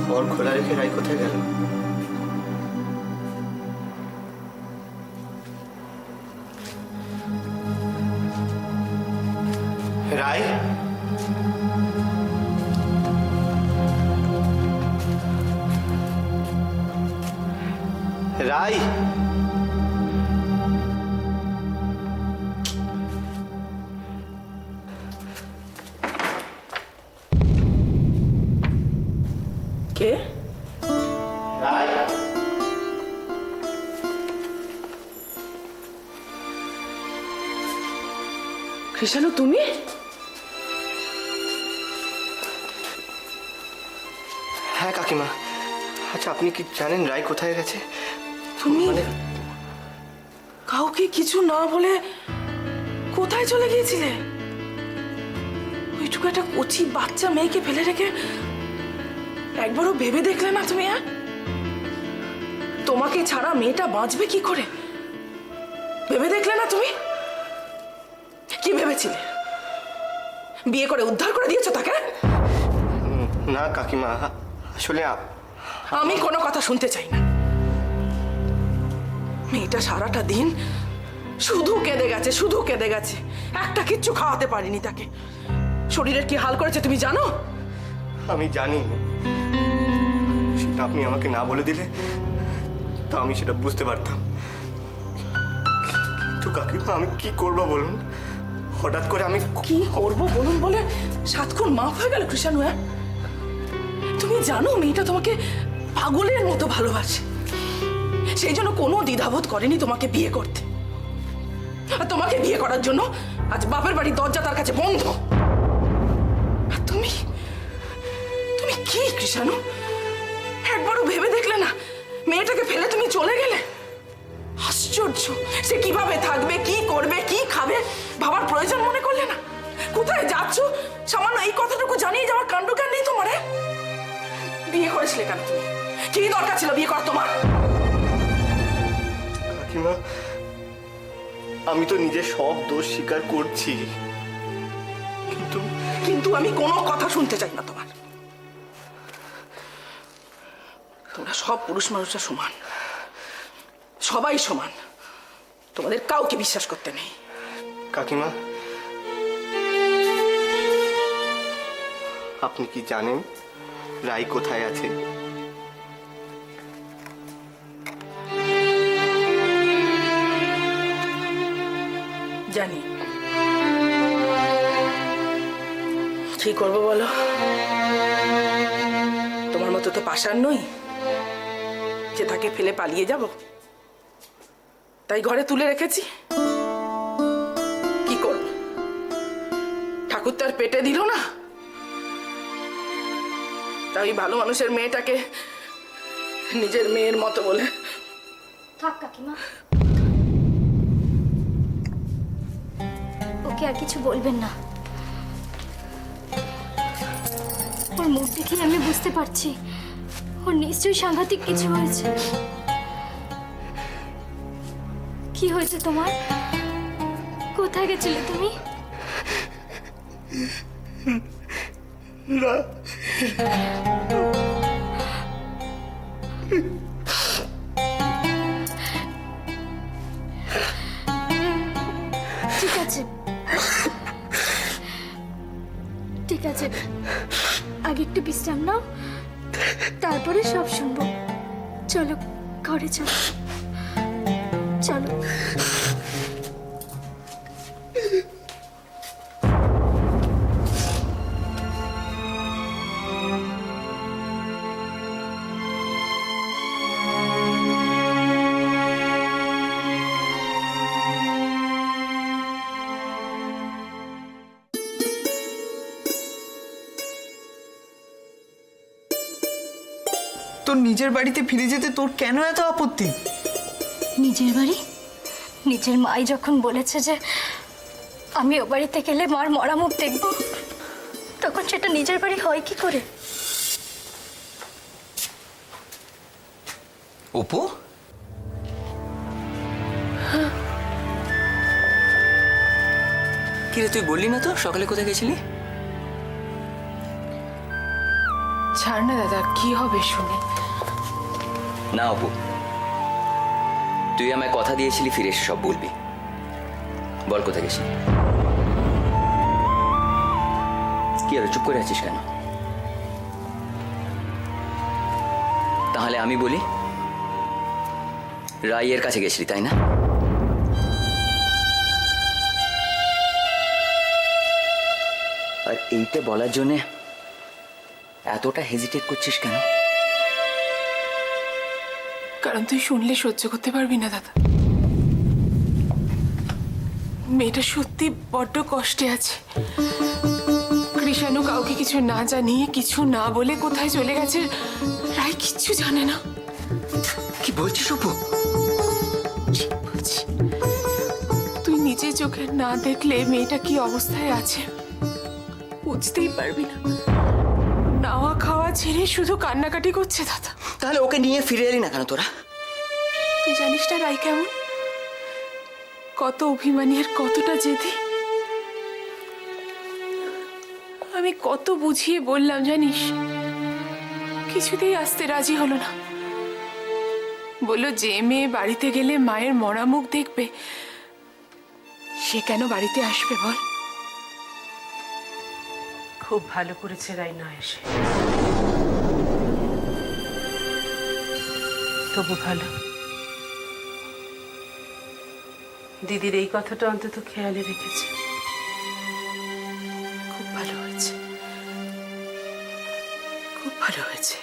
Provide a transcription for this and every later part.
ঘর খোলা রেখে রাই কোথায় গেল? রাই, রাই, কে? রাই, কৃষাণু, তুমি? হ্যাঁ কাকিমা। আচ্ছা, আপনি কি জানেন রাই কোথায় গেছে? তুমি কাউকে কিছু না বলে কোথায় চলে গিয়েছিলে? ওইটুকু একটা কচি বাচ্চা মেয়েকে ফেলে রেখে একবারও ভেবে দেখলে না তুমি? তোমাকে ছাড়া মেয়েটা বাঁচবে কি করে? ভেবে দেখলে না তুমি? কি ভেবেছিলে? বিয়ে করে উদ্ধার করে দিয়েছো তাকে? না কাকিমা, আসলে আমি কোনো কথা শুনতে চাই না। মেয়েটা সারাটা দিন শুধু কেঁদে গেছে, শুধু কেঁদে গেছে। একটা কিচ্ছু খাওয়াতে পারিনি তাকে। শরীরের কি হাল করেছে তুমি জানো? আমি জানি, সেটা আপনি আমাকে না বলে দিলে তা আমি সেটা বুঝতে পারতাম। কিন্তু কাকিমা, আমি কি করবো বলুন? হঠাৎ করে আমি কি করবো বলুন বলে 7 খুন মাফ হয়ে গেল কৃষাণু? তুমি জানো মেয়েটা তোমাকে পাগলের মতো ভালোবাসে। সেই জন্য কোনো দ্বিধাবোধ করেনি তোমাকে বিয়ে করতে। আর তোমাকে বিয়ে করার জন্য আজ বাপের বাড়ির দরজা তার কাছে বন্ধ। আর তুমি তুমি কি কৃষাণু? একবারও ভেবে দেখলে না মেয়েটাকে ফেলে তুমি চলে গেলে? আশ্চর্য! সে কিভাবে থাকবে, কি করবে, কি খাবে ভাবার প্রয়োজন মনে করলে না? কোথায় যাচ্ছ সামান্য এই কথাটুকু জানিয়ে যাওয়ার কাণ্ডজ্ঞান নেই তোমার? বিয়ে করেছিলে কেন তুমি? কি দরকার ছিল বিয়ে করা তোমার? কাকিমা, আমি তো নিজে সব দোষ স্বীকার করছি, কিন্তু কিন্তু আমি কোনো কথা শুনতে চাই না তোমার। তোমরা সব পুরুষ মানুষরা সমান, সবাই সমান। তোমাদের কাউকে বিশ্বাস করতে নেই। কাকিমা, আপনি কি জানেন রাই কোথায় আছে? জানি। কি করবো বলো? তোমার মতো তো পাষাণ নই যে তাকে ফেলে পালিয়ে যাব। তাই ঘরে তুলে রেখেছি। কি করব? ঠাকুর তার পেটে দিল না, তাই ভালো মানুষের মেয়েটাকে নিজের মেয়ের মতো বলে। থাক কাকিমা, ওকে আর কিছু বলবেন না। ওর মুখ দেখে আমি বুঝতে পারছি ওর নিশ্চয়ই সাংঘাতিক কিছু হয়েছে। কি হয়েছে তোমার? কোথায় গেছিলে তুমি? ঠিক আছে, ঠিক আছে, আগে একটু বিশ্রাম নাও, তারপরে সব শুনবো। চলো ঘরে চলো, চলো। তোর নিজের বাড়িতে ফিরে যেতে তোর কেন এত আপত্তি? নিজের বাড়ি? নিজের মাই যখন বলেছে যে আমি ও বাড়িতে গেলে মার মরা মুখ দেখব, তখন সেটা নিজের বাড়ি হয় কি করে? অপু, কিরে তুই বললি না তো সকালে কোথায় গেছিলি? ছাড় না দাদা, কি হবে শুনে? না অপু, তুই আমায় কথা দিয়েছিলি ফিরে এসে সব বলবি। বল কোথায় গেছিলি? কি আর চুপ করে আছিস কেন? তাহলে আমি বলি, রাইয়ের কাছে গেছিলি তাই না? আর এইটা বলার জন্যে এতটা হেজিটেট করছিস কেন? কারণ তুই শুনলে সহ্য করতে পারবি না দাদা। মেয়েটা সত্যি বড্ড কষ্টে আছে। কৃষাণু কাউকে কিছু না জানিয়ে, কিছু না বলে কোথায় চলে গেছে, রায় কিচ্ছু জানে না। কি বলছিস অপু? ঠিক বলছি। তুই নিজে চোখে না দেখলে মেয়েটা কি অবস্থায় আছে বুঝতেই পারবি না। নাওয়া খাওয়া ছেড়ে শুধু কান্নাকাটি করছে দাদা। তাহলে ওকে নিয়ে ফিরে এলি না কেন তোরা? তুই জানিস না রায় কেমন, কত অভিমানী আর কতটা জেদি। আমি কত বুঝিয়ে বললাম জানিস, কিছুতেই আসতে রাজি হলো না। বললো যে মেয়ে বাড়িতে গেলে মায়ের মরা মুখ দেখবে, সে কেন বাড়িতে আসবে বল? খুব ভালো করেছে রাই না এসে। তবু ভালো, দিদির এই কথাটা অন্তত খেয়ালে রেখেছে। খুব ভালো হয়েছে, খুব ভালো হয়েছে।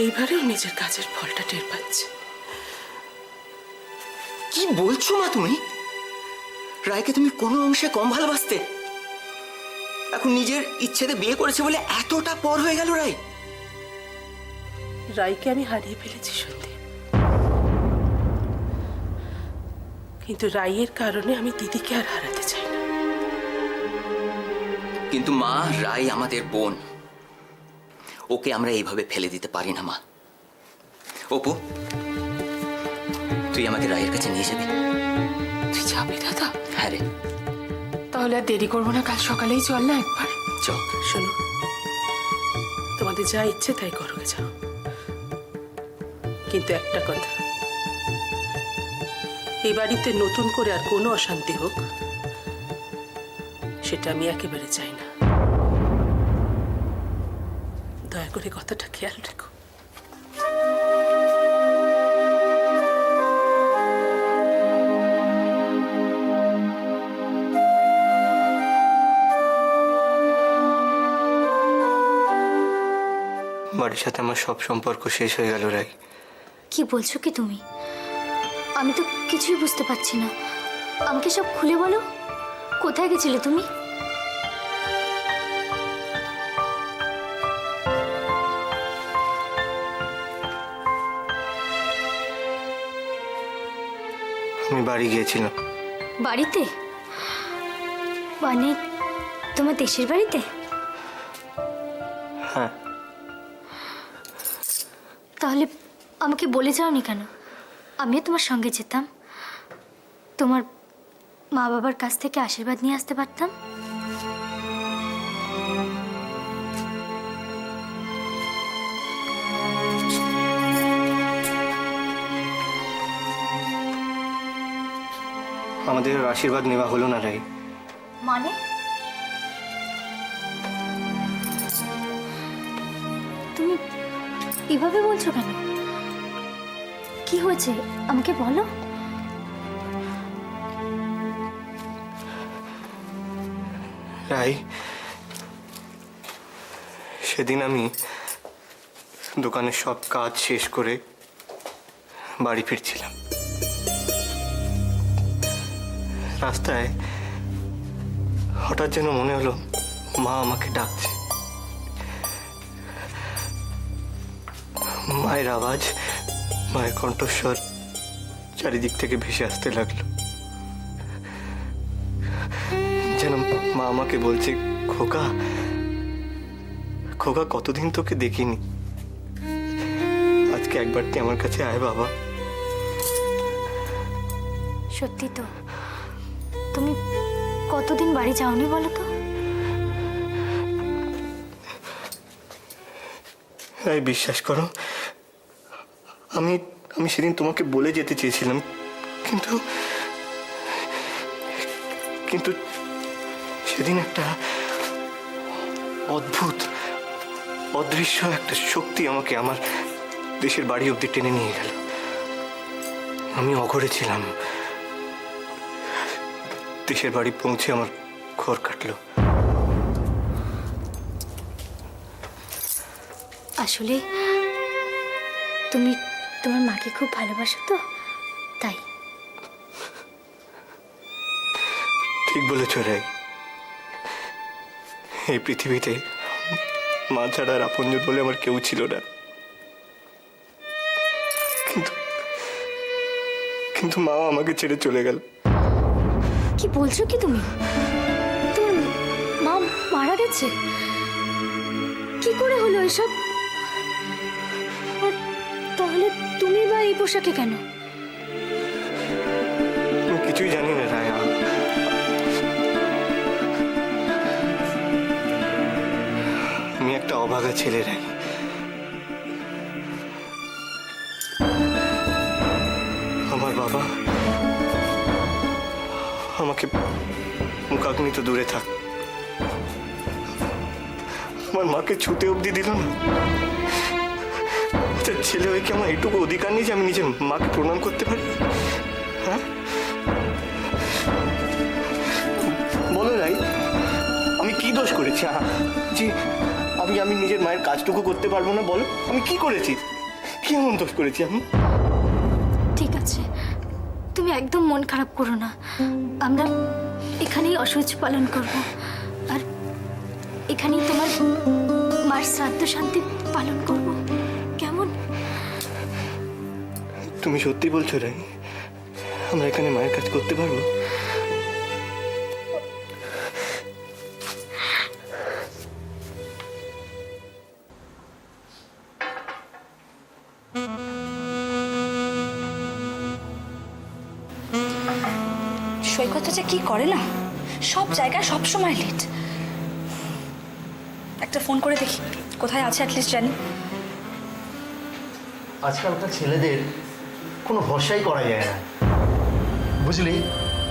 এইবারেও নিজের কাজের ফলটা টের পাচ্ছে। কি বলছো মা তুমি? রায়কে তুমি কোনো অংশে কম ভালোবাসতে? এখন নিজের ইচ্ছেতে বিয়ে করেছে বলে এতটা পর হয়ে গেল রায়? রাইকে আমি হারিয়ে ফেলেছি সত্যি, কিন্তু রাইয়ের কারণে আমি দিদিকে আর হারাতে চাই না। কিন্তু মা, রায় আমাদের বোন, ওকে আমরা এইভাবে ফেলে দিতে পারি না মা। অপু, তুই আমাকে রায়ের কাছে নিয়ে যাবি? তুই যাবি দাদা? হ্যাঁ রে। তাহলে আর দেরি করবো না, কাল সকালেই চল না একবার। চল। শোনো, তোমাদের যা ইচ্ছে তাই করো, যাও। কিন্তু একটা কথা, এই বাড়িতে নতুন করে আর কোনো অশান্তি হোক, সেটা আমি একেবারে চাই না। দয়া করে কথাটা খেয়াল রেখো। বাড়ির সাথে আমার সব সম্পর্ক শেষ হয়ে গেল রাই। কি বলছো কি তুমি? আমি তো কিছুই বুঝতে পারছি না। আমাকে সব খুলে বলো, কোথায় গেছিলে তুমি? আমি বাড়ি গিয়েছিলাম। বাড়িতে? মানে তোমার দেশের বাড়িতে? হ্যাঁ। তাহলে আমাকে বলে যাওনি কেন? আমিও তোমার সঙ্গে যেতাম, তোমার মা বাবার কাছ থেকে আশীর্বাদ নিয়ে আসতে পারতাম। আমাদের আর আশীর্বাদ নেওয়া হলো না রাই। মানে? তুমি এভাবে বলছো কেন? কি হয়েছে আমাকে বলো। রাই, সেদিন আমি দোকানের সব কাজ শেষ করে বাড়ি ফিরছিলাম। রাস্তায় হঠাৎ যেন মনে হলো মা আমাকে ডাকছে। মায়ের আওয়াজ, মায়ের কণ্ঠস্বর চারিদিক থেকে ভেসে আসতে লাগলো। যেন মা আমাকে বলছে, খোকা খোকা, কতদিন তোকে দেখিনি, আজকে একবার তুই আমার কাছে আয় বাবা। সত্যি তো, তুমি কতদিন বাড়ি যাওনি বলো তো? রায়, বিশ্বাস করো, আমি আমি সেদিন তোমাকে বলে যেতে চেয়েছিলাম, কিন্তু কিন্তু সেদিন একটা অদ্ভুত অদৃশ্য একটা শক্তি আমাকে আমার দেশের বাড়ি অব্দি টেনে নিয়ে গেল। আমি অঘরে ছিলাম, দেশের বাড়ি পৌঁছে আমার ঘর কাটলো। আসলে তুমি তোমার মাকে খুব ভালোবাসো তো, তাই। ঠিক বলেছ রাই, এই পৃথিবীতে মা ছাড়া আর আপনজন বলে আমার কেউ ছিল না। কিন্তু কিন্তু মাও আমাকে ছেড়ে চলে গেল। কি বলছো কি তুমি? তোর মা মারা গেছে? কি করে হলো এসব? আর তাহলে তুমি বা এই পোশাকে কেন? আমি কিছুই জানি না রায়। আমি একটা অভাগা ছেলে রাই। আমার বাবা আমাকে মুখাগ্নিত দূরে থাক, আমার মাকে ছুতে অবধি দিল না। আচ্ছা, ছেলে হয়ে কি আমার এইটুকু অধিকার নেই যে আমি নিজের মাকে প্রণাম করতে পারি? হ্যাঁ, বলো রাই, আমি কি দোষ করেছি যে আমি নিজের মায়ের কাজটুকু করতে পারবো না? বলো, আমি কি করেছি? কি এমন দোষ করেছি আমি? ঠিক আছে, তুমি একদম মন খারাপ করো না। আমরা এখানেই অসহ্য পালন করব, আর এখানেই তোমার মার শ্রাদ্ধ শান্তি পালন করব, কেমন? তুমি সত্যি বলছো রাই? আমরা এখানে মায়ের কাজ করতে পারবো? সৈকত যে কি করে না, সব জায়গায় সব সময় লেট। একটা ফোন করে দেখি কোথায় আছে, অ্যাটলিস্ট জানি। আজকালকার ছেলেদের কোনো ভরসাই করা যায় না, বুঝলি?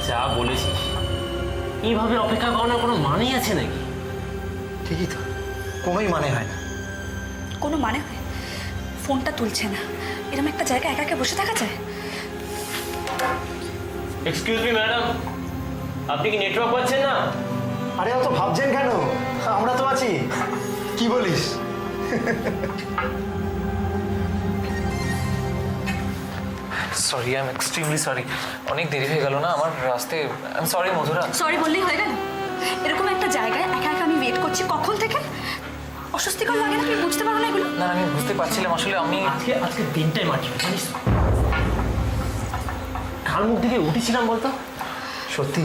যা বলেছিস, এইভাবে অপেক্ষা করানোর কোনো মানেই আছে নাকি? ঠিকই তো, কোনোই মানে হয় না। কোনো মানে হয়? ফোনটা তুলছে না, এরকম একটা জায়গায় একা একা বসে থাকা যায়? এক্সকিউজ মি ম্যাডাম, আপনি কি নেটওয়ার্ক পাচ্ছেন না? আরে অত ভাবছেন কেন, আমরা তো আছি। কি বলিস? Sorry, I am extremely sorry. অনেক দেরি হয়ে গেল না আমার রাস্তায়। I am sorry Madhura. Sorry বললেই হয়ে গেল? এরকম একটা জায়গায় একা একা আমি ওয়েট করছি কখন থেকে, অস্বস্তিকর লাগে না? তুমি বুঝতে পারো না এগুলো? না, আমি বুঝতে পারছিলাম, আসলে আমি আজকে দিনটাই মাটি, জানিস তো? কার মুখ দিকে উঠেছিলাম বলতো? সত্যি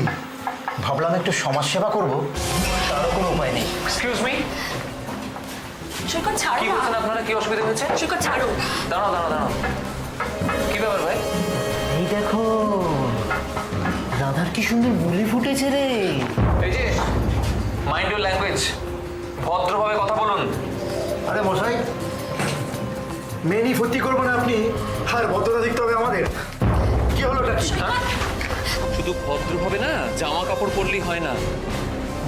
ভাবলাম একটু সমাজসেবা করবো, তারও কোনো উপায় নেই। এক্সকিউজ মি, সৈকত ছাড়ো কি বলছেন না। আপনারা? কি অসুবিধা হয়েছে? সৈকত ছাড়ো। দাঁড়াও দাঁড়াও দাঁড়াও, কি ব্যাপার ভাই? এই দেখো, রাধার কি সুন্দর বুলি ফুটেছে রে। এই যে, মাইন্ড ইউর ল্যাঙ্গুয়েজ, ভদ্রভাবে কথা বলুন। আরে মশাই, মেনই ফুর্তি করবো না আপনি, আর ভদ্রতা দেখতে হবে আমাদের। কি হলোটা কি? শুধু ভদ্রভাবে না, জামা কাপড় পরলেই হয় না,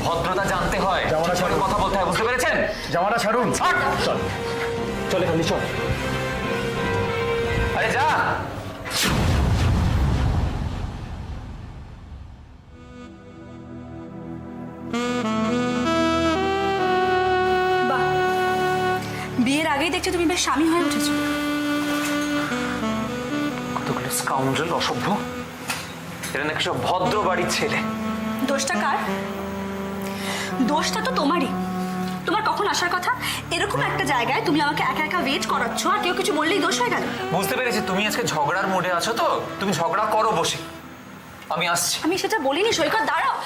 ভদ্রতা জানতে হয়, জামাটা ঠিক করে ছাড়ুন। কথা বলতে হয়, বুঝতে পেরেছেন? জামাটা ছাড়ুন। চল চল এখানে চল। আরে যা। বাহ, বিয়ের আগেই দেখছি তুমি বেশ স্বামী হয়ে উঠেছো। কতগুলো স্কাউন্ডারেল, অসভ্য, এরা নাকি সব ভদ্র বাড়ির ছেলে। দোষটা কার? দোষটা তো তোমারই। তোমার কখন আসার কথা? এরকম একটা জায়গায় তুমি আমাকে একা একা ওয়েট করাচ্ছ, আর কেউ কিছু বললেই দোষ হয়ে গেল। বুঝতে পেরেছি তুমি আজকে ঝগড়ার মুডে আছো, তো তুমি ঝগড়া করো বসে, আমি আসছি। আমি সেটা বলিনি সৈকত, দাঁড়াও।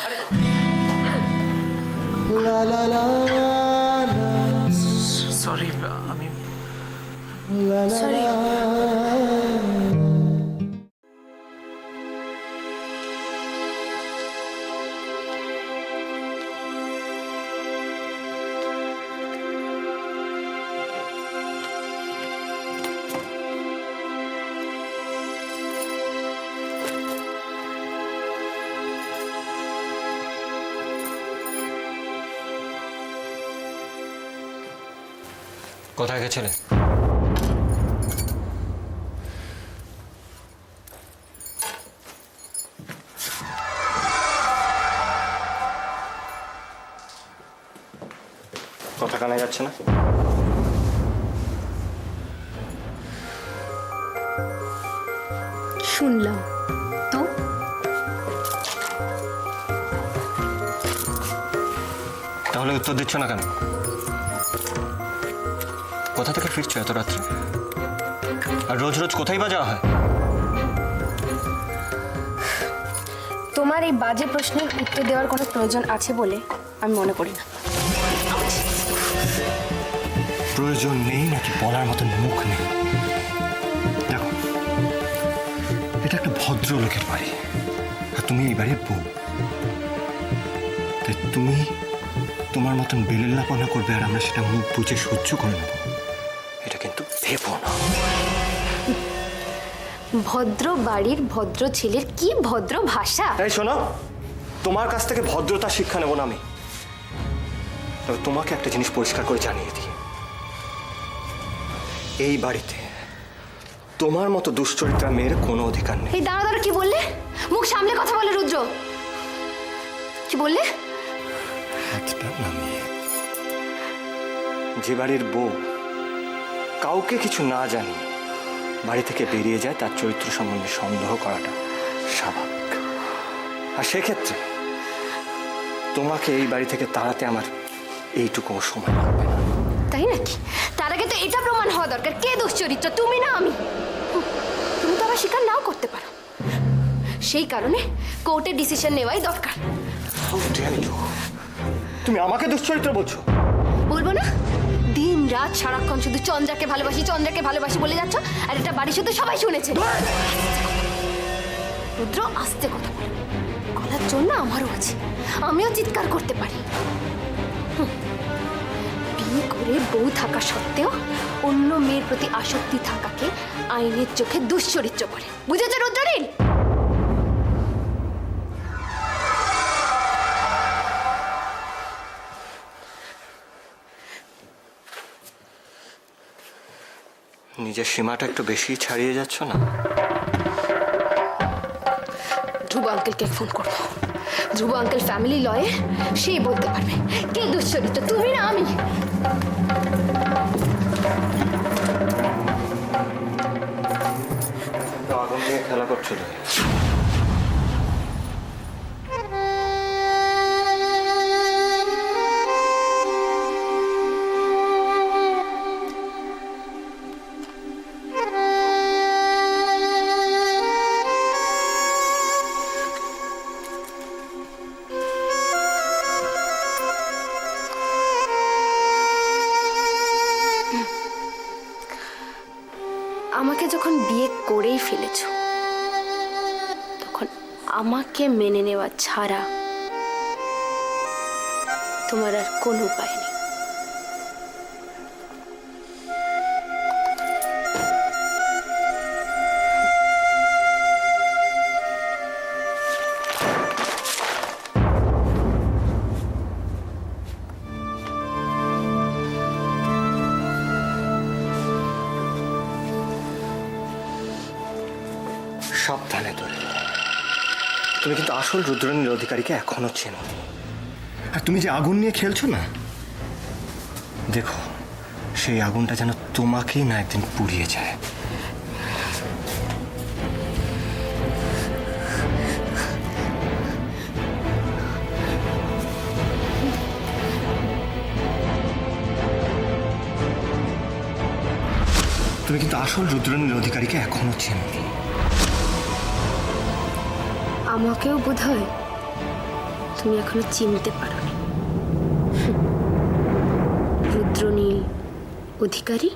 সরি, আমি সরি। কোথায় গেছিলে? কথা কানে যাচ্ছে না? শুনলাম তো। তাহলে উত্তর দিচ্ছ না কেন? কোথা থেকে ফিরছো এত রাত্রে? আর রোজ রোজ কোথায় বা যাওয়া হয়? তোমার এই বাজে প্রশ্নের উত্তর দেওয়ার কোনো প্রয়োজন আছে বলে আমি মনে করি না। প্রয়োজন নেই নাকি বলার মতন মুখ নেই? দেখো, এটা একটা ভদ্রলোকের বাড়ি, আর তুমি এই বাড়ির বউ। তাই তুমি তোমার মতন বেলেল্লাপনা করবে আর আমরা সেটা মুখ বুঝে সহ্য করে নেব, এটা কিন্তু ভেবো না। ভদ্র বাড়ির ভদ্র ছেলের কি ভদ্র ভাষা! এই শোনো, তোমার কাছ থেকে ভদ্রতা শিক্ষা নেব না আমি। তবে তোমাকে একটা জিনিস পরিষ্কার করে জানিয়ে দিই, এই বাড়িতে তোমার মতো দুশ্চরিত্রা মেয়ের কোনো অধিকার নেই। এই দাঁড়া দাঁড়া, কি বললে? মুখ সামলে কথা বলে রুদ্র। কি বললে? হাতটা নামিয়ে। যে বাড়ির বউ কাউকে কিছু না জানিয়ে বাড়ি থেকে বেরিয়ে যায়, তার চরিত্র সম্বন্ধে সন্দেহ করাটা স্বাভাবিক। আর সেক্ষেত্রে তোমাকে এই বাড়ি থেকে তাড়াতে আমার এইটুকু সময় লাগবে না। তাই নাকি? তার আগে তো এটা প্রমাণ হওয়া দরকার কে দুশ্চরিত্র, তুমি না আমি। তুমি তো আবার স্বীকার নাও করতে পারো, সেই কারণে কোর্টের ডিসিশন নেওয়াই দরকার। তুমি আমাকে দুশ্চরিত্র বলছো? বলবো না? দিন রাত সারাক্ষণ শুধু চন্দ্রাকে ভালোবাসি চন্দ্রাকে ভালোবাসি বলে যাচ্ছ, আর এটা বাড়ি শুধু সবাই শুনেছে। রুদ্র, আস্তে কথা বল, গলার জন্য আমারও আছে, আমিও চিৎকার করতে পারি। বিয়ে করে বউ থাকা সত্ত্বেও অন্য মেয়ের প্রতি আসক্তি থাকাকে আইনের চোখে দুশ্চরিত্র বলে, বুঝেছো রুদ্রনীল? নিজের সীমাটা একটু বেশি ছাড়িয়ে যাচ্ছ না? ধ্রুব আঙ্কেলকে ফোন করবো। ধ্রুব আঙ্কেল ফ্যামিলি লয়ে, সেই বলতে পারবে কে দুশ্চরিত্র, তুমি না আমি। আগুন নিয়ে খেলা করছো তুমি। আমাকে যখন বিয়ে করেই ফেলেছ, তখন আমাকে মেনে নেওয়া ছাড়া তোমার আর কোনো উপায় নেই। সাবধানে ধরে। তুমি কিন্তু আসল রুদ্রনীল অধিকারীকে এখনো চেনো। আর তুমি যে আগুন নিয়ে খেলছো না, দেখো সেই আগুনটা যেন তোমাকেই না একদিন পুড়িয়ে যায়। তুমি কিন্তু আসল রুদ্রনীল অধিকারীকে এখনো চেনো। আমাকেও বোধহয় তুমি এখনো চিনতে পারোনি। রুদ্রনীল অধিকারী